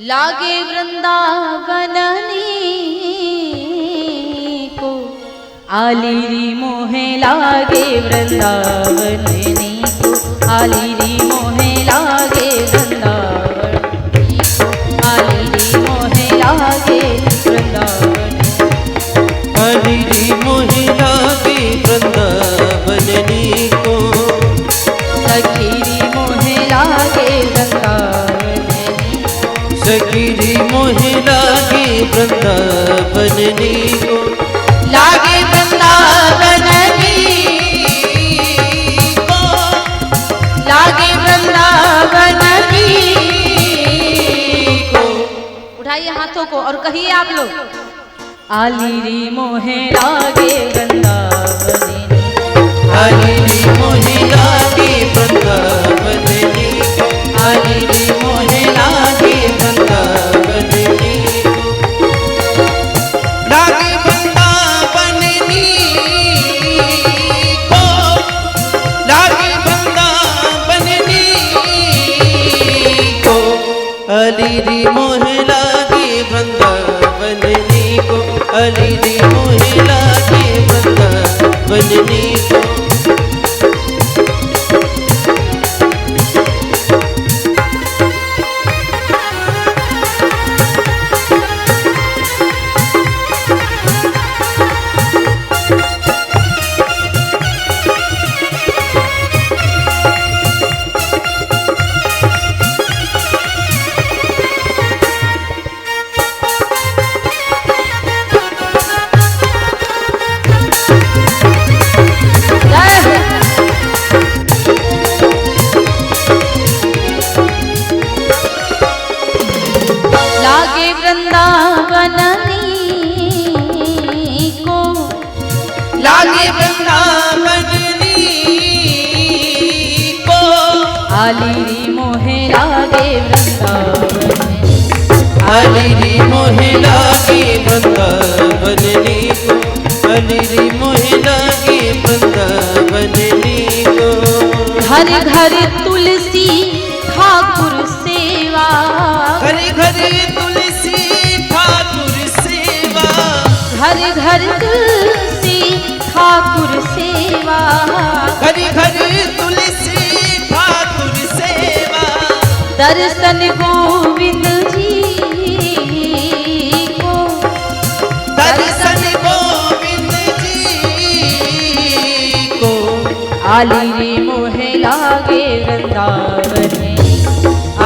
लागे वृंदावन को आलीरी मोहे लागे वृंदावन को आलीरी मोहे लागे वृंदावन को आलीरी मोहे लागे वृंदावन आलीरी मोहे लागे वृंदावन को सखीरी मोहे लागे वृंदावन सखीरी मोहे लागे वृंदावन को लागे वृंदावन को लागे वृंदावन को। उठाइए हाथों को और कहिए आप लोग आलीरी मोहे लागे वृंदावन आलीरी मोहे लागे वृंदावन को आलीरी मोहे लागे वृंदावन को लागे वृंदावन को आलीरी मोहे लागे वृंदावन को आलीरी मोहे लागे वृंदावन को वृंदावन को लागे वृंदावन को आलीरी मोहे लागे वृंदावन आलीरी मोहे लागे वृंदावन को आलीरी मोहे लागे वृंदावन को घर घर तुलसी ठाकुर सेवा घर घर तुलसी ठाकुर सेवा घर घर तुलसी ठाकुर सेवा घर घर तुलसी ठाकुर सेवा दर्शन गोविंद जी को दर्शन गोविंद जी को आलीरी मोहे लागे वृंदावन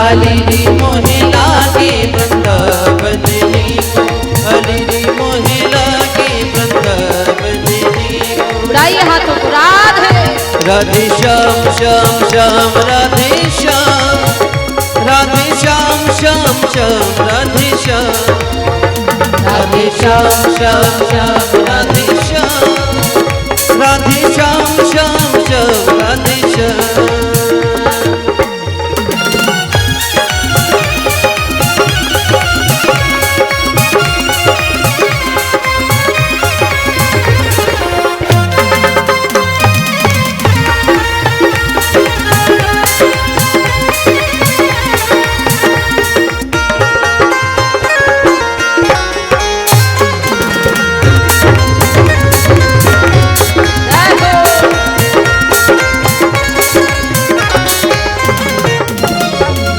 आलीरी मोहे लागे वृंदावन को आलीरी मोहे लागे वृंदावन को उड़ाइए हाथों को राधे राधे श्याम श्याम श्याम राधे श्याम राधे श्याम श्याम श्याम राधे श्याम राधे श्याम श्याम श्याम राधे श्याम राधे श्याम श्याम श्याम राधे श्याम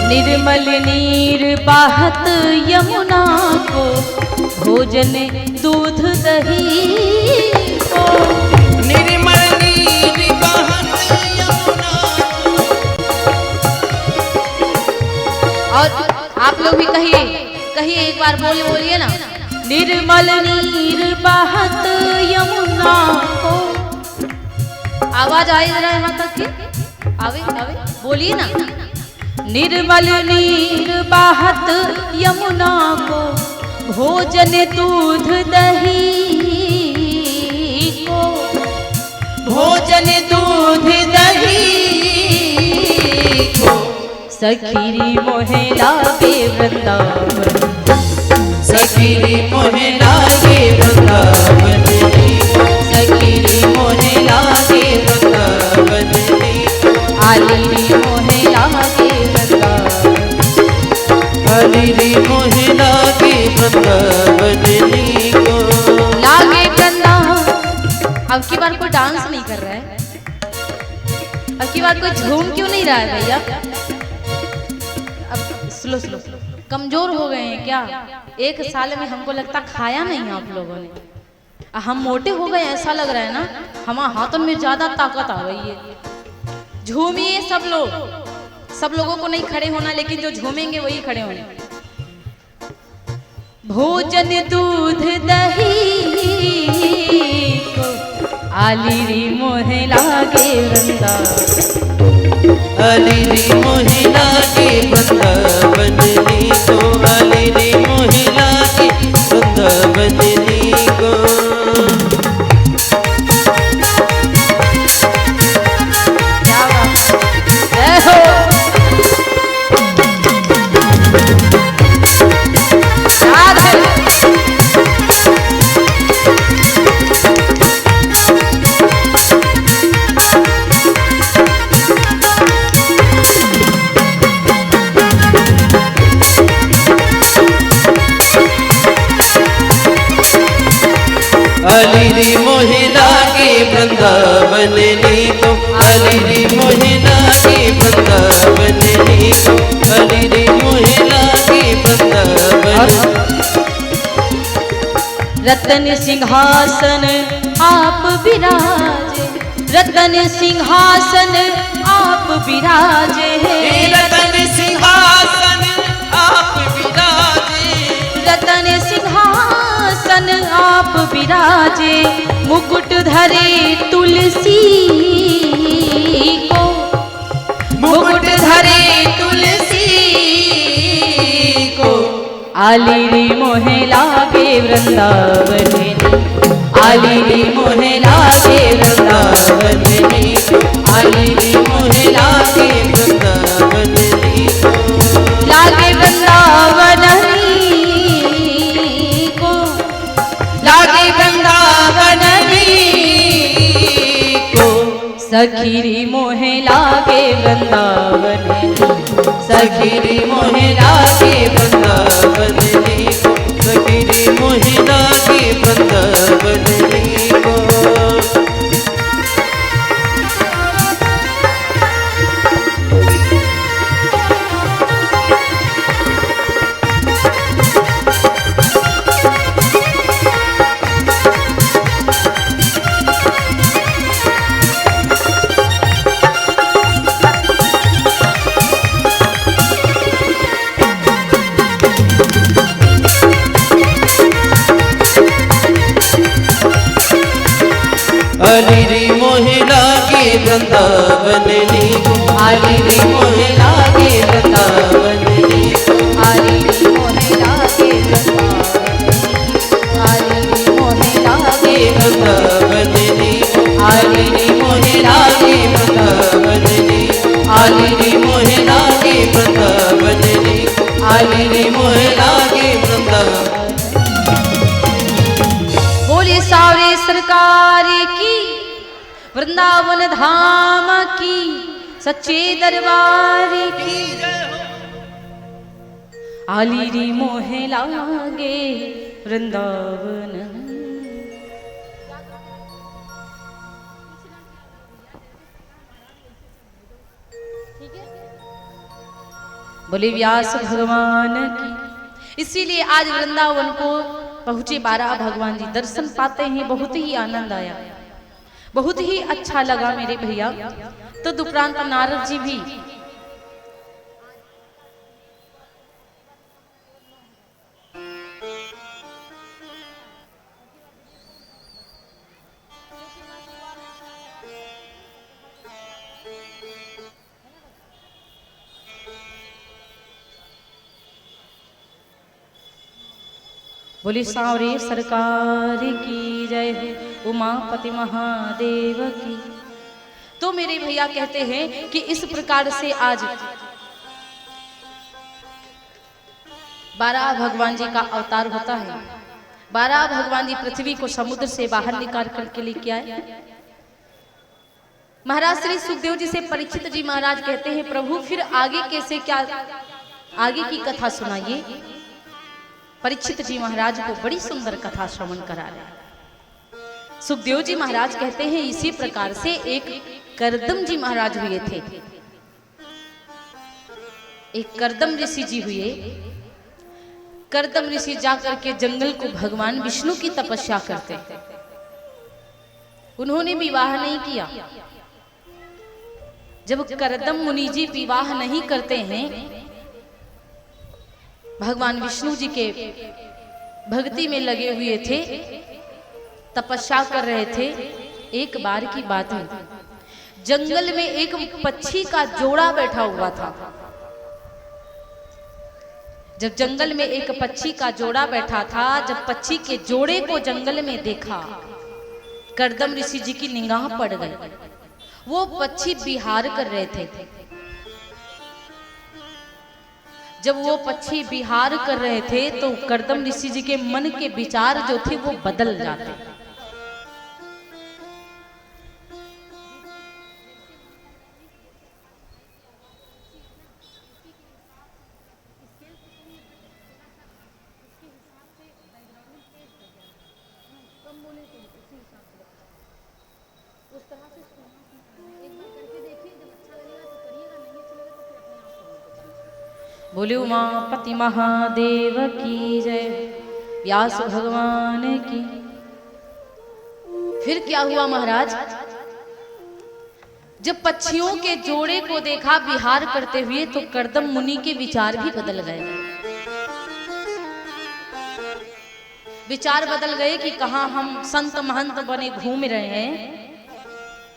निर्मल नीर बहत यमुना को भोजन दूध दही को निर्मल नीर बहत यमुना और आप लोग भी कहिए कहिए एक बार बोलिए ना निर्मल नीर बहत यमुना को आवाज आई जरा यहाँ तक की आवे आवे बोलिए ना निर्मल नीर बहत यमुना को भोजन दूध दही को भोजन दूध दही को सखीरी मोहे लागे वृंदावन सखीरी मोहे लागे वृंदावन सखीरी मोहे लागे वृंदावन आलीरी मोहे लागे वृंदावन अली मोहे लागे वृंदावन को। लागे वृंदावन। अब की बार कोई डांस नहीं कर रहा है, अब की बार कोई झूम क्यों नहीं रहा है भैया? अब स्लो स्लो कमजोर हो गए हैं क्या? एक साल में हमको लगता खाया नहीं आप लोगों ने, हम मोटे हो गए ऐसा लग रहा है ना, हमारे हाथों में ज्यादा ताकत आ गई है। झूमिए सब लोग, सब लोगों को नहीं खड़े होना, लेकिन जो झूमेंगे वही खड़े होने। भोजन दूध दही को आली री मोहे लागे वृंदावन। अली मोहे लागे वृंदावन को। अली मोहे लागे वृंदावन को। क्या बात है हो? याद है अली मोहे लागे वृंदावन को। अली मोहे लागे वृंदावन को। अली मोहे लागे वृंदावन। रतन सिंहासन आप विराजे, रतन सिंहासन आप विराजे, रतन सिंहासन आप विराजे। रतन सिंहासन आप विराजे, मुकुट धरे तुलसी को, मुकुट धरे तुलसी को। आली री मोहे लागे वृंदावन को। आली मोहे लागे वृंदावन को। अली मोहे लागे वृंदावन को। लागे वृंदावन को, लागे वृंदावन को। सखी री मोहे लागे वृंदावन को। सखी रे मोहे लागे वृंदावन को। सखी रे मोहे लागे वृंदावन को। अली मोहे लागे वृंदावन को। अली मोहे लागे वृंदावन को। आली मोहे लागे वृंदावन, आली मोहे लागे वृंदावन को। आली मोहे लागे वृंदावन को। अली मोहे लागे वृंदावन को। अली मोहे लागे वृंदावन। बोले सावरे सरकार की, वृंदावन धाम की, सच्चे दरबार की। आली री मोहे लागे वृंदावन। बोले व्यास भगवान की। इसीलिए आज वृंदावन को पहुंचे 12 भगवान जी, दर्शन पाते हैं बहुत ही आनंद आया, बहुत ही अच्छा लगा मेरे भैया। तो दुपरांत नारद जी भी बोली सांवरे सरकार की जय हो, उमापति महादेव की। तो मेरे भैया कहते हैं कि इस प्रकार से आज 12 भगवान जी का अवतार होता है। 12 भगवान जी पृथ्वी को समुद्र से बाहर निकाल करके लेके आए। महाराज श्री सुखदेव जी से परीक्षित जी महाराज कहते हैं प्रभु फिर आगे कैसे क्या आगे की कथा सुनाइए। परीक्षित जी महाराज को बड़ी सुंदर कथा श्रवण करा रहे हैं। सुखदेव जी महाराज कहते हैं इसी प्रकार से एक करदम जी महाराज हुए थे। एक करदम ऋषि जी हुए। करदम ऋषि जाकर के जंगल को भगवान विष्णु की तपस्या करते। उन्होंने विवाह नहीं किया। जब करदम मुनि जी विवाह नहीं करते हैं, भगवान विष्णु जी के भक्ति में लगे हुए थे, तपस्या कर रहे थे। एक बार की बात है, जंगल में एक पक्षी का जोड़ा बैठा हुआ था। जब जंगल में एक पक्षी का जोड़ा बैठा था, जब पक्षी के जोड़े को जंगल में देखा, करदम ऋषि जी की निगाह पड़ गई। वो पक्षी विहार कर रहे थे। जब वो पक्षी विहार कर रहे थे तो करदम ऋषि जी के मन के विचार जो थे वो बदल जाते। बोले उमापति महादेव की जय, व्यास भगवान की। फिर क्या हुआ महाराज, जब पक्षियों के जोड़े को देखा विहार करते हुए तो करदम मुनि के विचार भी बदल गए। विचार बदल गए कि कहाँ हम संत महंत बने घूम रहे हैं,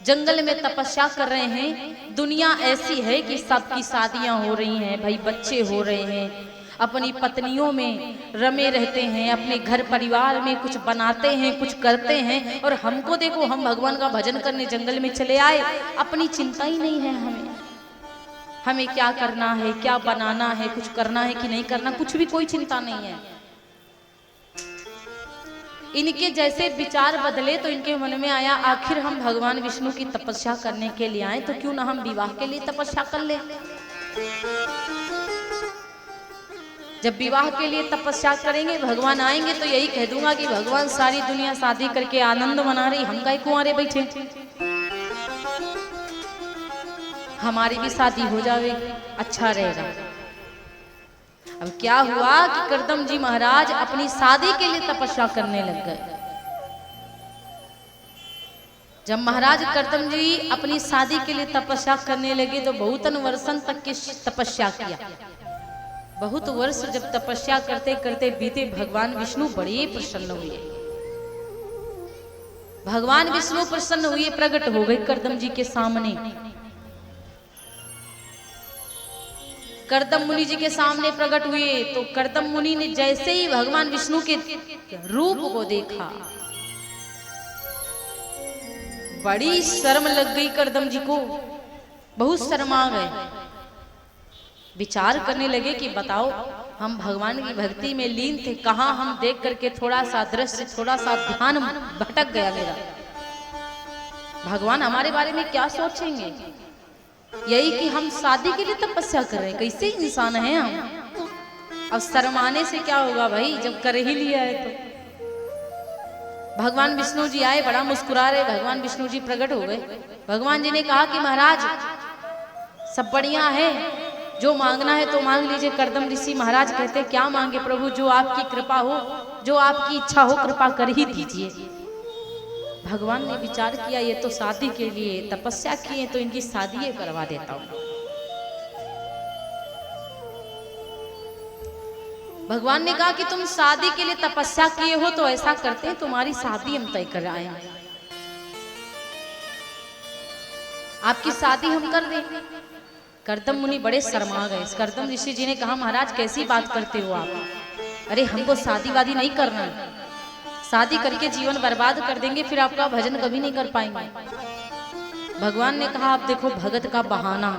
जंगल में तपस्या कर रहे हैं। दुनिया ऐसी है कि सबकी शादियां हो रही हैं, भाई बच्चे हो रहे हैं, अपनी पत्नियों में रमे रहते हैं, अपने घर परिवार में कुछ बनाते हैं, कुछ करते हैं। और हमको देखो, हम भगवान का भजन करने जंगल में चले आए, अपनी चिंता ही नहीं है हमें क्या करना है, क्या बनाना है, कुछ करना है कि नहीं करना, कुछ भी कोई चिंता नहीं है। इनके जैसे विचार बदले तो इनके मन में आया, आखिर हम भगवान विष्णु की तपस्या करने के लिए आए, तो क्यों ना हम विवाह के लिए तपस्या कर ले। जब विवाह के लिए तपस्या करेंगे, भगवान आएंगे तो यही कह दूंगा कि भगवान सारी दुनिया शादी करके आनंद मना रही, हम काहे कुंवारे बैठे, हमारी भी शादी हो जाएगी, अच्छा रहेगा। अब क्या हुआ कि करदम जी महाराज अपनी शादी के लिए तपस्या करने लग गए। जब महाराज करदम जी अपनी शादी के लिए तपस्या करने लगे तो बहुतन वर्षन तक की तपस्या किया। बहुत वर्ष जब तपस्या करते करते बीते, भगवान विष्णु बड़े प्रसन्न हुए। भगवान विष्णु प्रसन्न हुए, प्रकट हो गए करदम जी के सामने। करदम मुनि जी के सामने प्रकट हुए तो करदम मुनि ने जैसे ही भगवान विष्णु के रूप को देखा, बड़ी शर्म लग गई करदम जी को, बहुत शर्मा गए। विचार करने लगे कि बताओ, हम भगवान की भक्ति में लीन थे, कहाँ हम देख करके थोड़ा सा दृश्य, थोड़ा सा ध्यान भटक गया मेरा। भगवान हमारे बारे में क्या सोचेंगे, यही कि हम शादी के लिए तपस्या कर रहे हैं, कैसे इंसान हैं हम। अब शर्माने से क्या होगा भाई, जब कर ही लिया है तो। भगवान विष्णु जी आए, बड़ा मुस्कुरा रहे, भगवान विष्णु जी प्रकट हो गए। भगवान जी ने कहा कि महाराज सब बढ़िया है, जो मांगना है तो मांग लीजिए। करदम ऋषि महाराज कहते क्या मांगे प्रभु, जो आपकी कृपा हो, जो आपकी इच्छा हो, कृपा कर ही दीजिए। भगवान ने विचार किया, ये तो शादी के लिए तपस्या किए, तो इनकी शादी करवा देता हूं। भगवान ने कहा कि तुम शादी के लिए तपस्या किए हो तो ऐसा करते हैं, तुम्हारी शादी हम तय कर आए हैं, आपकी शादी हम कर दें। करदम मुनि बड़े शर्मा गए। करदम ऋषि जी ने कहा महाराज कैसी बात करते हो आप, अरे हमको शादी वादी नहीं करना है, शादी करके जीवन बर्बाद कर देंगे, फिर आपका भजन कभी नहीं कर पाएंगे। भगवान ने कहा आप देखो, भगत का बहाना,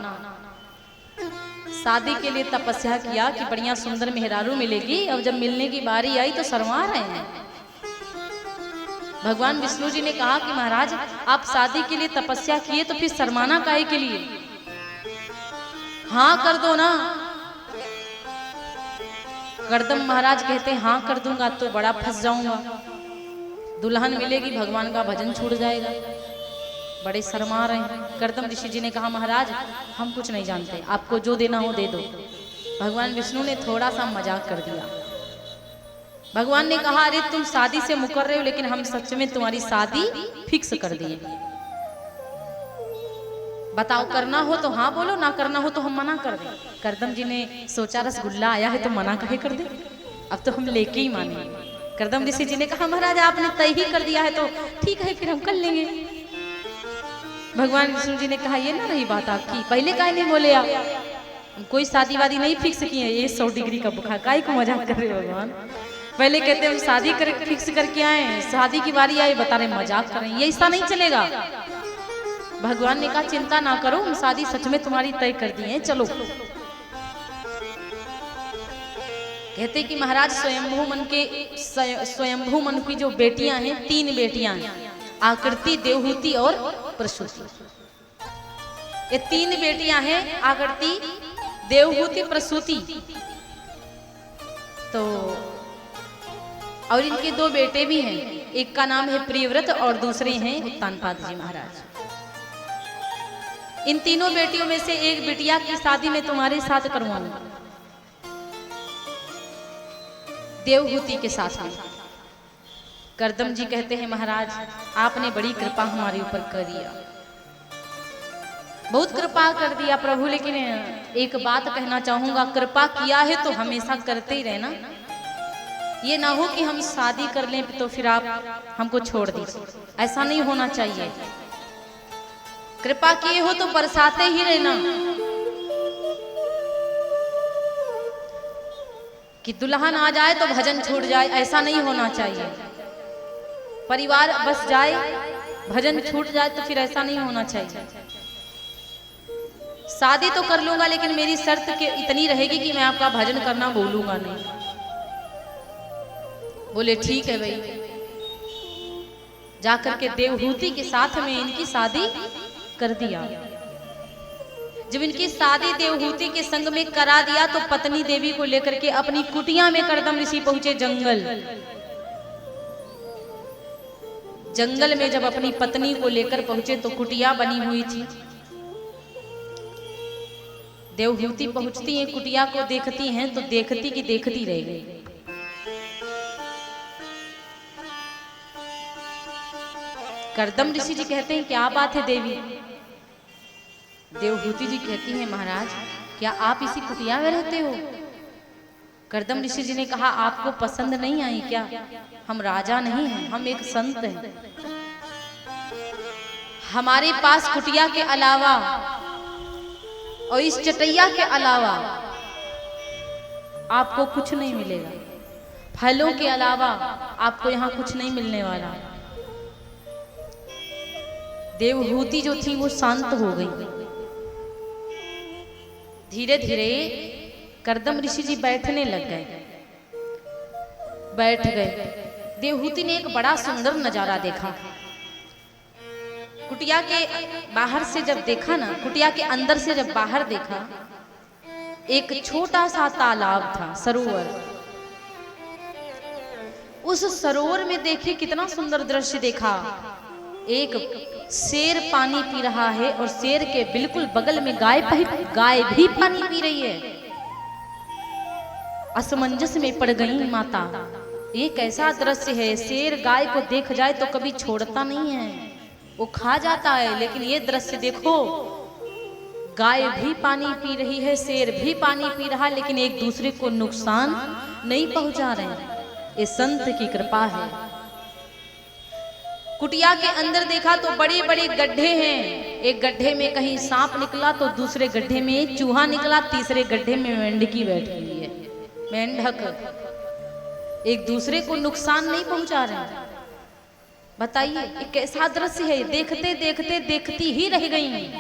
शादी के लिए तपस्या किया कि बढ़िया सुंदर मेहरारू मिलेगी, अब जब मिलने की बारी आई तो शर्मा रहे हैं। भगवान विष्णु जी ने कहा कि महाराज आप शादी के लिए तपस्या किए तो फिर शर्माना काहे के लिए, हाँ कर दो ना। करदम महाराज कहते हैं हाँ कर दूंगा तो बड़ा फंस जाऊंगा, दुल्हन मिलेगी भगवान का भजन छूट जाएगा। बड़े शर्मा रहे हैं। करदम ऋषि जी ने कहा महाराज हम कुछ नहीं जानते, आपको जो देना हो दे दो। भगवान विष्णु ने थोड़ा सा मजाक कर दिया। भगवान ने कहा अरे तुम शादी से मुकर रहे हो, लेकिन हम सच में तुम्हारी शादी फिक्स कर दिए। बताओ करना हो तो हाँ बोलो, ना करना हो तो हम मना कर दें। करदम जी ने सोचा रसगुल्ला आया है तो मना काहे कर दे, अब तो हम लेके ही माने। करदम ऋषि जी ने कहा महाराज आपने तय ही कर दिया है तो ठीक है फिर हम कर लेंगे। भगवान विष्णु जी ने कहा ये ना रही बात आपकी, पहले काहे नहीं बोले आप, हम कोई शादी वादी नहीं फिक्स किए, ये 100 डिग्री का बुखार काहे को मजाक कर रहे हो भगवान। पहले कहते हम शादी कर फिक्स करके आए, शादी की बारी आई बता रहे मजाक कर रहे हैं, ये ऐसा नहीं चलेगा। भगवान ने कहा चिंता ना करो, हम शादी सच में तुम्हारी तय कर दी है, चलो। कहते कि महाराज स्वयंभू मन की जो बेटियां हैं, 3 बेटियां हैं, आकृति, देवहूति और प्रसूति। ये 3 बेटियां हैं, आकृति, देवहूति, प्रसूति। तो और इनके 2 बेटे भी हैं, एक का नाम है प्रियव्रत और दूसरे हैं उत्तानपाद जी महाराज। इन तीनों बेटियों में से एक बिटिया की शादी में तुम्हारे साथ करवाऊंगा, देवहूति के साथ में। करदम जी कहते हैं महाराज आपने बड़ी कृपा हमारे ऊपर करिया, बहुत कृपा कर दिया प्रभु, लेकिन एक बात कहना चाहूंगा, कृपा किया है तो हमेशा करते ही रहना। ये ना हो कि हम शादी कर लें तो फिर आप हमको छोड़ दीजिए, ऐसा नहीं होना चाहिए। कृपा किए हो तो बरसाते ही रहना, कि दुल्हन आ जाए तो भजन छूट जाए, ऐसा नहीं होना चाहिए। परिवार बस जाए भजन छूट जाए तो फिर ऐसा नहीं होना चाहिए। शादी तो कर लूंगा लेकिन मेरी शर्त के इतनी रहेगी कि मैं आपका भजन करना भूलूंगा नहीं। बोले ठीक है भाई। जाकर के देवहूति के साथ में इनकी शादी कर दिया। जब इनकी शादी देवहूति के संग में करा दिया तो पत्नी देवी को लेकर के अपनी कुटिया में करदम ऋषि पहुंचे। जंगल में जब अपनी पत्नी को लेकर पहुंचे तो कुटिया बनी हुई थी। देवहूति पहुंचती हैं, कुटिया को देखती हैं तो देखती की देखती रह गई। करदम ऋषि जी कहते हैं क्या बात है देवी? देवहूति जी कहती हैं महाराज क्या आप इसी कुटिया में रहते हो? करदम ऋषि जी ने कहा आपको पसंद नहीं आई क्या? हम राजा नहीं हैं, हम एक संत हैं। हमारे पास कुटिया के अलावा और इस चटैया के अलावा आपको कुछ नहीं मिलेगा। फलों के अलावा आपको यहाँ कुछ नहीं मिलने वाला। देवहूति जो थी वो शांत हो गई। धीरे धीरे करदम ऋषि जी बैठने लग गए। बैठ गए। देवहूति ने एक बड़ा सुंदर नजारा देखा। कुटिया के बाहर से जब देखा ना, कुटिया के अंदर से जब बाहर देखा, एक छोटा सा तालाब था, सरोवर। उस सरोवर में देखिए कितना सुंदर दृश्य देखा। एक शेर पानी पी रहा है और शेर के बिल्कुल बगल में गाय भी पानी पी रही है। असमंजस में पड़ गई माता। ये कैसा दृश्य है? शेर गाय को देख जाए तो कभी छोड़ता नहीं है, वो खा जाता है। लेकिन ये दृश्य देखो, गाय भी पानी पी रही है, शेर भी पानी पी रहा है, लेकिन एक दूसरे को नुकसान नहीं पहुंचा रहे। ये संत की कृपा है। कुटिया के अंदर देखा तो बड़े बड़े गड्ढे हैं। एक गड्ढे में कहीं सांप निकला तो दूसरे गड्ढे में चूहा निकला, तीसरे गड्ढे में मेंढकी बैठ गई है, मेंढक। एक दूसरे को नुकसान नहीं पहुंचा रहे। बताइए एक कैसा दृश्य है? देखते देखते देखती ही रह गई।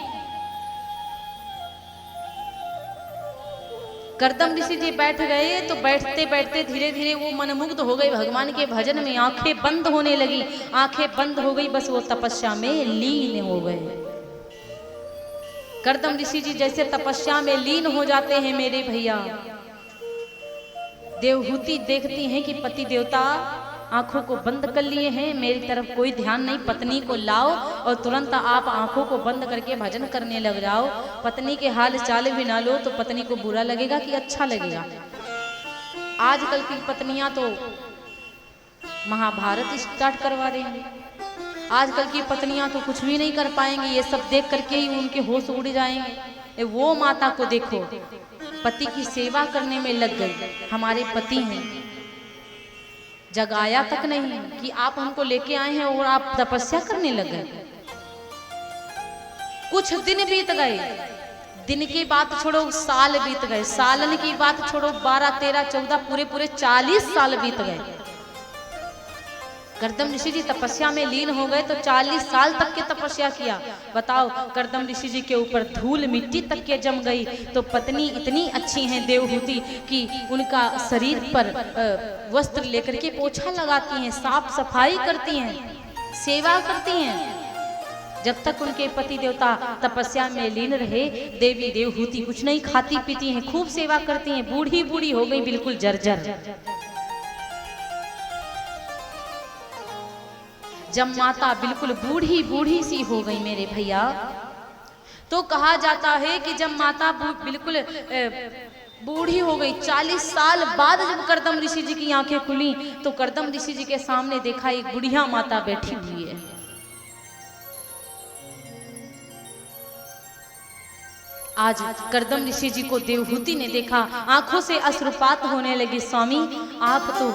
करदम ऋषि जी बैठ गए तो बैठते बैठते धीरे धीरे वो मनमुग्ध हो गए भगवान के भजन में। आंखें बंद होने लगी, आंखें बंद हो गई, बस वो तपस्या में लीन हो गए। करदम ऋषि जी जैसे तपस्या में लीन हो जाते हैं मेरे भैया, देवहूति देखती हैं कि पति देवता आंखों को बंद कर लिए हैं, मेरी तरफ कोई ध्यान नहीं, पत्नी को लाओ और तुरंत आप आंखों को बंद करके भजन करने लग जाओ। पत्नी के हाल चाल भी ना लो तो पत्नी को बुरा लगेगा कि अच्छा लगेगा। आजकल की पत्नियां तो महाभारत स्टार्ट करवा देंगी, आजकल की पत्नियां तो कुछ भी नहीं कर पाएंगी, ये सब देख करके ही उनके होश उड़ जाएंगे। वो माता को देखो पति की सेवा करने में लग गई। हमारे पति हैं, जगाया तक नहीं कि आप हमको लेके आए हैं और आप तपस्या करने लग गए। कुछ दिन बीत गए, दिन की बात छोड़ो साल बीत गए, सालन की बात छोड़ो 12, 13, 14 पूरे 40 साल बीत गए। कर्दम ऋषि जी तपस्या में लीन हो गए तो 40 साल तक के तपस्या किया। बताओ, कर्दम ऋषि जी के ऊपर धूल मिट्टी तक के जम गई तो पत्नी इतनी अच्छी हैं देवहूति कि उनका शरीर पर वस्त्र लेकर के पोछा लगाती हैं, साफ सफाई करती हैं, सेवा करती हैं। जब तक उनके पति देवता तपस्या में लीन रहे, देवी देवहूति कुछ नहीं खाती पीती हैं, खूब सेवा करती हैं। बूढ़ी बूढ़ी हो गई, बिल्कुल जर्जर। जब माता बिल्कुल बूढ़ी बूढ़ी सी हो गई मेरे भैया, तो कहा जाता है कि जब माता बिल्कुल बूढ़ी हो गई, 40 साल बाद जब कर्दम ऋषि जी की आंखें खुली तो कर्दम ऋषि जी के सामने देखा एक बुढ़िया माता बैठी हुई है। आज कर्दम ऋषि जी को देवहूति ने देखा, आंखों से अश्रुपात होने लगी। स्वामी, आप तो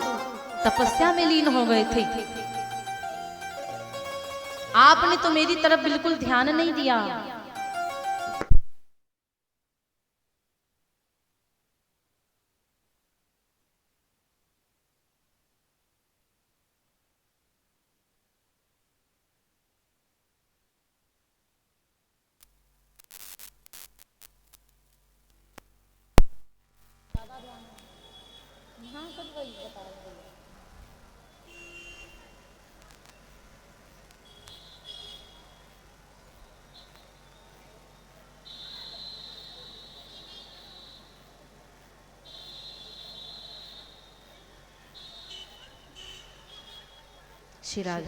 तपस्या में लीन हो गए थे, आपने तो मेरी तरफ बिल्कुल ध्यान नहीं दिया। शिराज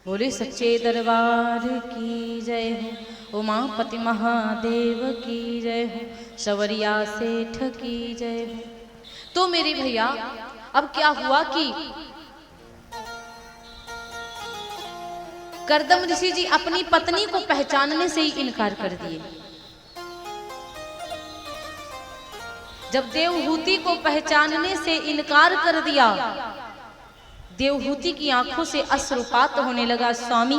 बोले सच्चे दरबार की जय हो, उमापति महादेव की जय हो, सवरिया सेठ की जय हो। तो मेरे भैया अब क्या हुआ कि कर्दम ऋषि जी अपनी पत्नी को पहचानने से ही इनकार कर दिए। जब देवहूति को पहचानने से इनकार कर दिया, देवहूति की आंखों से अश्रुपात होने लगा। स्वामी,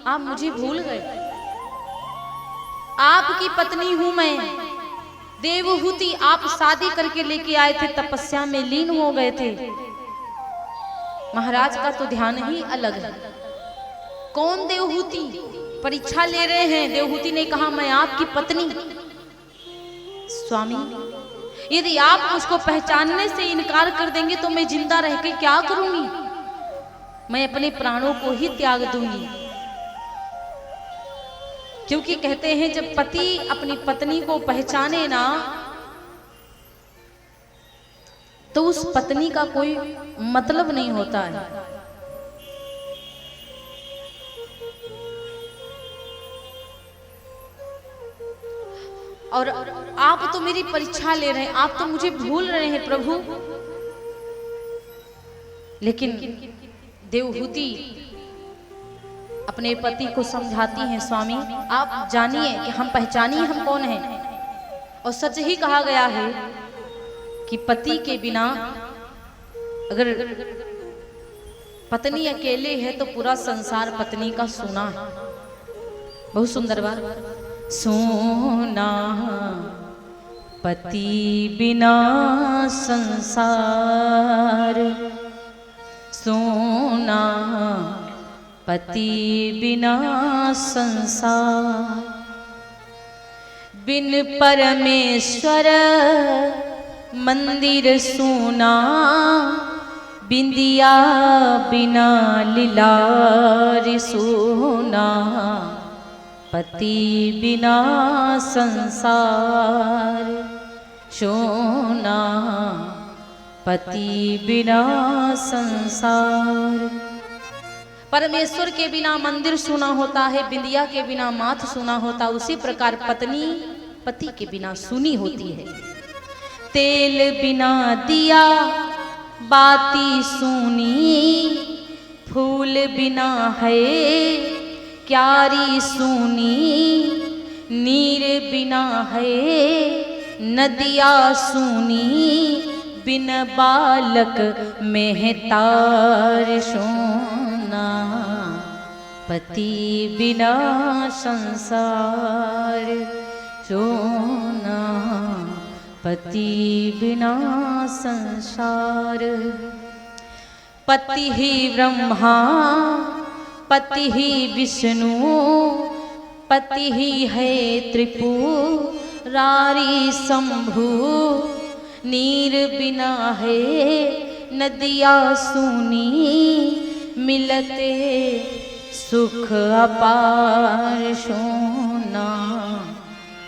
आप मुझे भूल गए, आपकी पत्नी हूं मैं। देवहूति आप शादी करके लेके आए थे, तपस्या में लीन हो गए थे। महाराज का तो ध्यान ही अलग है। कौन देवहूति? परीक्षा ले रहे हैं। देवहूति ने कहा, मैं आपकी पत्नी। स्वामी, यदि आप मुझको पहचानने से इनकार कर देंगे तो मैं जिंदा रह के क्या करूंगी? मैं अपने प्राणों को ही त्याग दूंगी। क्योंकि कहते हैं जब पति अपनी पत्नी को पहचाने ना तो उस पत्नी का कोई मतलब नहीं होता है। और आप तो मेरी परीक्षा ले रहे हैं, आप तो मुझे भूल रहे हैं प्रभु। लेकिन देवहूति अपने पति को समझाती हैं, स्वामी आप जानिए कि हम पहचानिए हम कौन हैं। और सच ही कहा गया है कि पति के बिना अगर पत्नी अकेले है तो पूरा संसार पत्नी का सोना है। बहुत सुंदर बात। सोना पति बिना संसार, सोना पति बिना संसार, बिन परमेश्वर मंदिर सोना, बिंदिया बिना लीलार सोना, पति बिना संसार, सोना पति बिना संसार। परमेश्वर के बिना मंदिर सूना होता है, बिंदिया के बिना माथ सूना होता, उसी प्रकार पत्नी पति के बिना सूनी होती है। तेल बिना दिया बाती सूनी, फूल बिना है क्यारी सूनी, नीर बिना है नदिया सूनी, बिन बालक मेहतार सोना, पति बिना संसार सोना, पति बिना संसार। पति ही ब्रह्मा पति ही विष्णु, पति ही है त्रिपुरारी शंभु, नीर बिना है नदिया सूनी, मिलते सुख अपार सोना,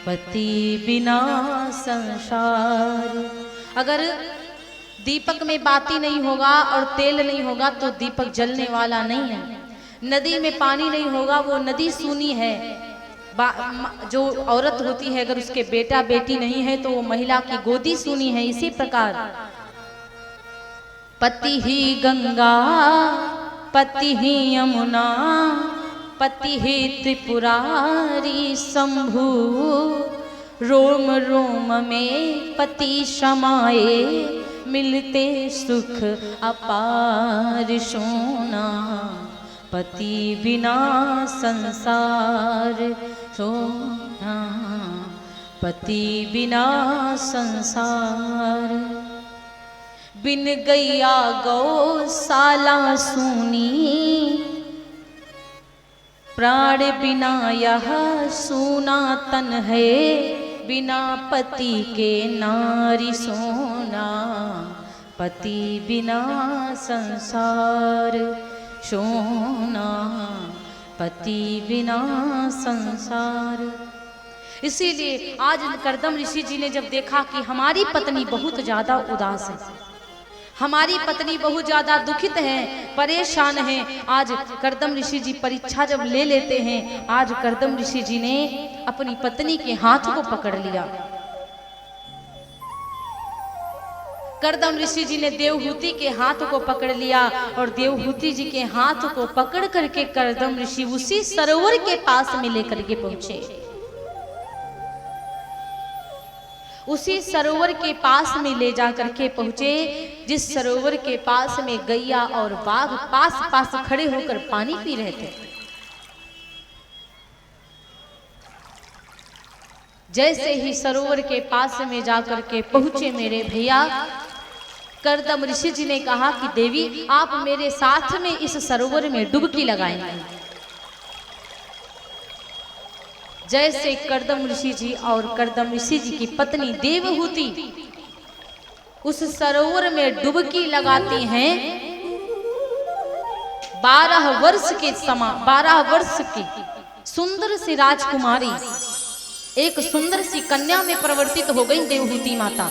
पति बिना संसार। अगर दीपक में बाती नहीं होगा और तेल नहीं होगा तो दीपक जलने वाला नहीं है। नदी में पानी नहीं होगा वो नदी सूनी है। जो औरत होती है अगर उसके बेटा बेटी नहीं है तो वो महिला की गोदी सूनी है। इसी प्रकार पति ही गंगा पति ही यमुना, पति ही त्रिपुरारी शंभु, रोम रोम में पति समाये, मिलते सुख अपार सोना, पति बिना संसार सोना, पति बिना संसार। बिन गैया गौशाला सूनी, प्राण बिना यह सूना तन है, बिना पति के नारी सोना, पति बिना संसार सोना, पति बिना संसार। इसीलिए आज करदम ऋषि जी ने जब देखा कि हमारी पत्नी बहुत ज्यादा उदास है, हमारी पत्नी बहुत ज्यादा दुखित है, परेशान है, आज करदम ऋषि जी परीक्षा जब ले लेते हैं, आज करदम ऋषि जी ने अपनी पत्नी के हाथ को पकड़ लिया। करदम ऋषि जी ने देवहूति के हाथ को पकड़ लिया और देवहूति जी के हाथ को पकड़ करके करदम ऋषि उसी सरोवर के पास में लेकर के पहुंचे। उसी सरोवर के पास में ले जा करके पहुंचे जिस सरोवर के पास में गैया और बाघ पास पास खड़े होकर पानी पी रहे थे। जैसे ही सरोवर के पास में जाकर के पहुंचे मेरे भैया, करदम ऋषि जी ने कहा कि देवी आप मेरे साथ में इस सरोवर में डुबकी लगाएंगे। जैसे करदम ऋषि जी और करदम ऋषि जी की पत्नी देवहूति उस सरोवर में डुबकी लगाती हैं, 12 वर्ष के समा 12 वर्ष की सुंदर सी राजकुमारी एक सुंदर सी कन्या में परिवर्तित हो गई देवहूति माता।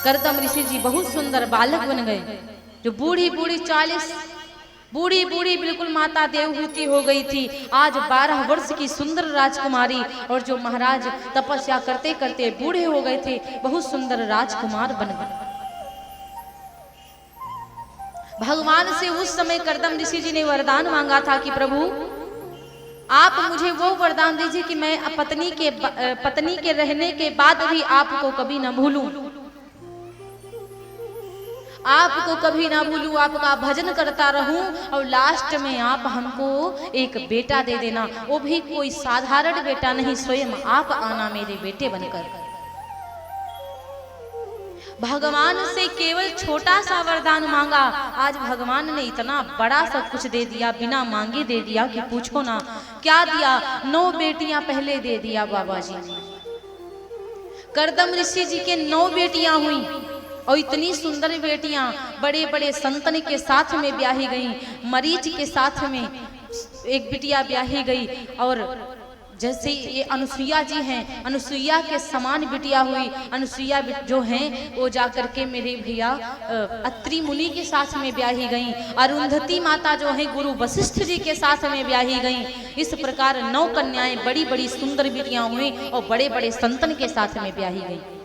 करदम ऋषि जी बहुत सुंदर बालक बन गए। जो बूढ़ी बूढ़ी बिल्कुल माता देवहूति हो गई थी, आज 12 वर्ष की सुंदर राजकुमारी, और जो महाराज तपस्या करते करते बूढ़े हो गए थे, बहुत सुंदर राजकुमार बन गए। भगवान से उस समय करदम ऋषि जी ने वरदान मांगा था कि प्रभु आप मुझे वो वरदान दीजिए कि मैं पत्नी के रहने के बाद भी आपको कभी न भूलूं, आपको कभी ना भूलूं, आपका भजन करता रहूं, और लास्ट में आप हमको एक बेटा दे देना, वो भी कोई साधारण बेटा नहीं, स्वयं आप आना मेरे बेटे बनकर। भगवान से केवल छोटा सा वरदान मांगा, आज भगवान ने इतना बड़ा सब कुछ दे दिया, बिना मांगे दे दिया कि पूछो ना। क्या दिया? 9 बेटियां पहले दे दिया बाबा जी ने। करदम ऋषि जी के 9 बेटियां हुई, और इतनी सुंदर बेटियां बड़े बड़े संतन के साथ में ब्याही गई। मरीच के साथ में एक बिटिया ब्याही गई, और जैसे ये अनुसुईया जी हैं, अनुसुईया के समान बिटिया हुई। अनुसुईया जो हैं वो जाकर के मेरे भैया अत्रि मुनि के साथ में ब्याही गईं। अरुंधति माता जो हैं गुरु वशिष्ठ जी के साथ में ब्याही गईं। इस प्रकार 9 कन्याएं बड़ी बड़ी सुंदर बिटियां हुई और बड़े बड़े संतन के साथ में ब्याही गईं।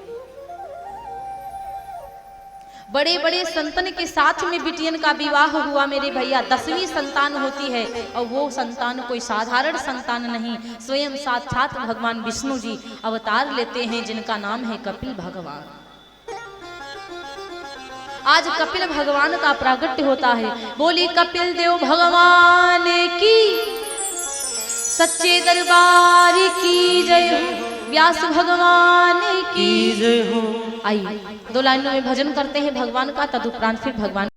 बड़े बड़े संतन के साथ में बिटियन का विवाह हुआ मेरे भैया। 10वीं संतान होती है और वो संतान कोई साधारण संतान नहीं, स्वयं साक्षात भगवान विष्णु जी अवतार लेते हैं, जिनका नाम है कपिल भगवान। आज कपिल भगवान का प्रागट्य होता है। बोली कपिल देव भगवान की, सच्चे दरबार की जय हो, व्यास भगवान की जय हो। आइए 2 लाइनों में भजन करते हैं भगवान का, तदुपरांत फिर भगवान